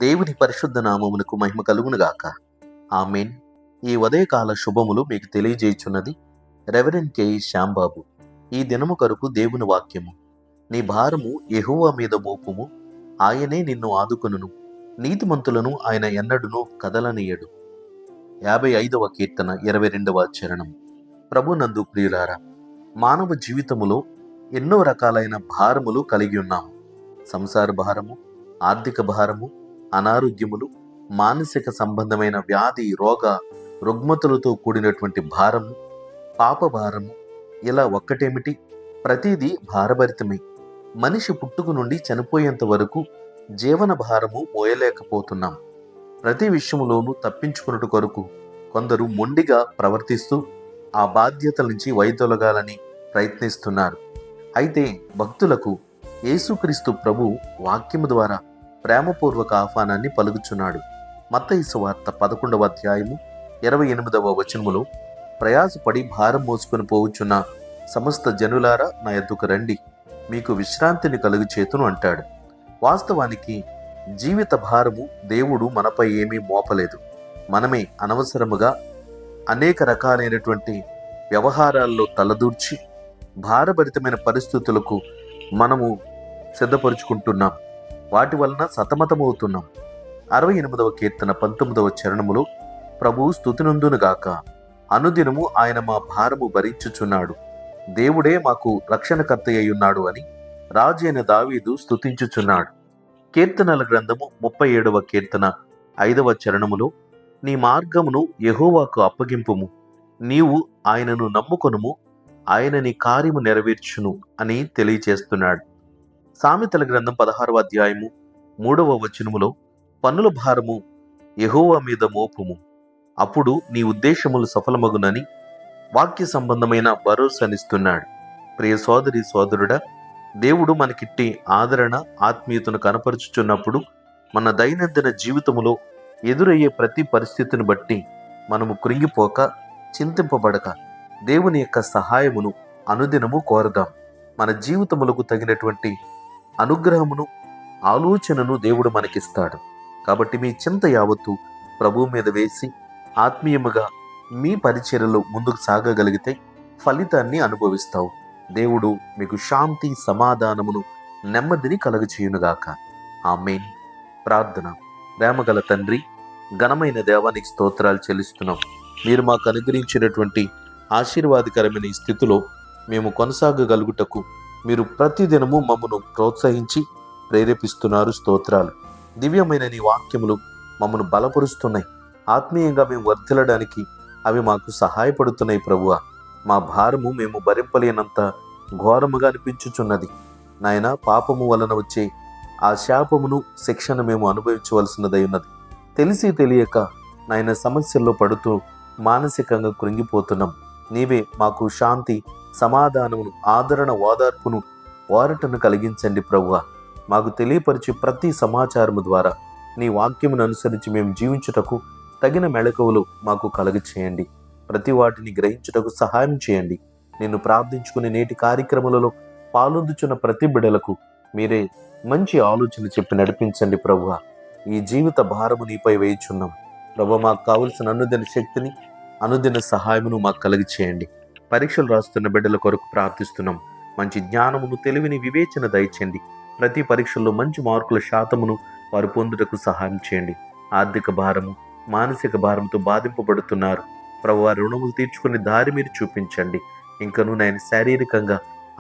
దేవుని పరిశుద్ధ నామమునకు మహిమ కలుగునుగాక. ఆమేన్. ఈ ఉదయకాల శుభములు మీకు తెలియజేయుచున్నది రెవరెండ్ కె శ్యాంబాబు. ఈ దినము కొరకు దేవుని వాక్యము. నీ భారము యెహోవా మీద మోపుము, ఆయనే నిన్ను ఆదుకొనును. నీతిమంతులను ఆయన ఎన్నడును కదలనీయడు. 55వ కీర్తన 22వ చరణం. ప్రభునందు ప్రియులారా, మానవ జీవితములో ఎన్నో రకాలైన భారములు కలిగి ఉన్నాము. సంసార భారము, ఆర్థిక భారము, అనారోగ్యములు, మానసిక సంబంధమైన వ్యాధి రోగ రుగ్మతులతో కూడినటువంటి భారము, పాప భారము, ఇలా ఒక్కటేమిటి, ప్రతిదీ భారభరితమే. మనిషి పుట్టుక నుండి చనిపోయేంత వరకు జీవన భారము మోయలేకపోతున్నాం. ప్రతి విషయంలోనూ తప్పించుకున్నట్టు కొరకు కొందరు మొండిగా ప్రవర్తిస్తూ ఆ బాధ్యతల నుంచి వైదొలగాలని ప్రయత్నిస్తున్నారు. అయితే భక్తులకు యేసుక్రీస్తు ప్రభు వాక్యము ద్వారా ప్రేమపూర్వక ఆహ్వానాన్ని పలుకుచున్నాడు. మత్తయి సువార్త 11వ అధ్యాయము 28వ వచనములో, ప్రయాసపడి భారం మోసుకొని పోవుచున్న సమస్త జనులారా నా యొద్దకు రండి, మీకు విశ్రాంతిని కలుగచేతును అంటాడు. వాస్తవానికి జీవిత భారము దేవుడు మనపై ఏమీ మోపలేదు. మనమే అనవసరముగా అనేక రకాలైనటువంటి వ్యవహారాల్లో తలదూర్చి భారభరితమైన పరిస్థితులకు మనము సిద్ధపరుచుకుంటున్నాం. వాటి వలన సతమతమవుతున్నాం. 68వ కీర్తన 19వ చరణములో, ప్రభువు స్తుతినందునుగాక, అనుదినము ఆయన మా భారము భరించుచున్నాడు, దేవుడే మాకు రక్షణకర్త అయ్యున్నాడు అని రాజు అయిన దావీదు స్తుతించుచున్నాడు. కీర్తనల గ్రంథము 37వ కీర్తన 5వ చరణములో, నీ మార్గమును యెహోవాకు అప్పగింపుము, నీవు ఆయనను నమ్ముకొనుము, ఆయన నీ కార్యము నెరవేర్చును అని తెలియచేస్తున్నాడు. సామెతల గ్రంథం 16వ అధ్యాయము 3వ వచనములో, పన్నుల భారము యెహోవా మీద మోపుము, అప్పుడు నీ ఉద్దేశములు సఫలమగునని వాక్య సంబంధమైన భరోసానిస్తున్నాడు. ప్రియ సోదరి సోదరుడా, దేవుడు మనకిట్టి ఆదరణ ఆత్మీయతను కనపరుచుచున్నప్పుడు మన దైనందిన జీవితములో ఎదురయ్యే ప్రతి పరిస్థితిని బట్టి మనము కృంగిపోక, చింతింపబడక దేవుని యొక్క సహాయమును అనుదినము కోరదాం. మన జీవితములకు తగినటువంటి అనుగ్రహమును, ఆలోచనను దేవుడు మనకిస్తాడు. కాబట్టి మీ చింత యావత్తు ప్రభువు మీద వేసి ఆత్మీయముగా మీ పరిచర్యలో ముందుకు సాగగలిగితే ఫలితాన్ని అనుభవిస్తావు. దేవుడు మీకు శాంతి, సమాధానమును, నెమ్మదిని కలుగచేయునుగాక. ఆమేన్. ప్రార్థన. ప్రేమగల తండ్రి, ఘనమైన దేవానికి స్తోత్రాలు చెల్లిస్తున్నాం. మీరు మాకు అనుగ్రహించినటువంటి ఆశీర్వాదకరమైన ఈ స్థితిలో మేము కొనసాగగలుగుటకు మీరు ప్రతిదినము మమ్మను ప్రోత్సహించి ప్రేరేపిస్తున్నారు. స్తోత్రాలు. దివ్యమైన నీ వాక్యములు మమ్మను బలపరుస్తున్నాయి. ఆత్మీయంగా మేము వర్ధిల్లడానికి అవి మాకు సహాయపడుతున్నాయి. ప్రభువా, మా భారము మేము భరింపలేనంత ఘోరముగా అనిపించుచున్నది. నాయన, పాపము వలన వచ్చే ఆ శాపమును, శిక్షను మేము అనుభవించవలసినదై ఉన్నది. తెలిసి తెలియక నాయన సమస్యల్లో పడుతూ మానసికంగా కృంగిపోతున్నాం. నీవే మాకు శాంతి, సమాధానమును, ఆదరణ, ఓదార్పును, ఓరటను కలిగించండి. ప్రభువా, మాకు తెలియపరిచి ప్రతి సమాచారము ద్వారా నీ వాక్యమును అనుసరించి మేము జీవించుటకు తగిన మెళకువలు మాకు కలుగచేయండి. ప్రతి వాటిని గ్రహించుటకు సహాయం చేయండి. నిన్ను ప్రార్థించుకుని నేటి కార్యక్రమాలలో పాల్గొందుచున్న ప్రతి బిడలకు మీరే మంచి ఆలోచన చెప్పి నడిపించండి. ప్రభువా, ఈ జీవిత భారము నీపై వేయుచున్నాం. ప్రభువా, మాకు కావలసిన అనుదిన శక్తిని, అనుదిన సహాయమును మాకు కలిగచేయండి. పరీక్షలు రాస్తున్న బిడ్డల కొరకు ప్రార్థిస్తున్నాం. మంచి జ్ఞానమును, తెలివిని, వివేచన దయచేయండి. ప్రతి పరీక్షల్లో మంచి మార్కుల శాతమును వారు పొందుటకు సహాయం చేయండి. ఆర్థిక భారము, మానసిక భారంతో బాధింపబడుతున్నారు. ప్రభువా, రుణములు తీర్చుకునే దారి మీరు చూపించండి. ఇంకనూ నేను శారీరకంగా,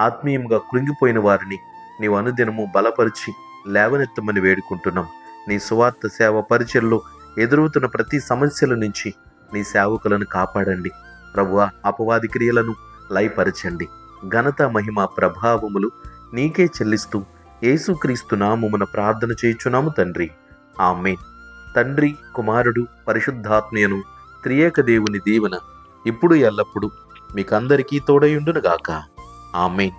ఆత్మీయంగా కృంగిపోయిన వారిని నీవు అనుదినము బలపరిచి లేవనెత్తమని వేడుకుంటున్నాం. నీ సువార్త సేవ పరిచర్లో ఎదురవుతున్న ప్రతి సమస్యల నుంచి నీ సేవకులను కాపాడండి. ప్రభువా, అపవాది క్రియలను లయపరచండి. ఘనత, మహిమ, ప్రభావములు నీకే చెల్లిస్తూ యేసుక్రీస్తు నామమున ప్రార్థన చేయుచున్నాము తండ్రి. ఆమేన్. తండ్రి, కుమారుడు, పరిశుద్ధాత్మయను త్రియేక దేవుని దీవెన ఇప్పుడు ఎల్లప్పుడు మీకందరికీ తోడయుండునుగాక. ఆమేన్.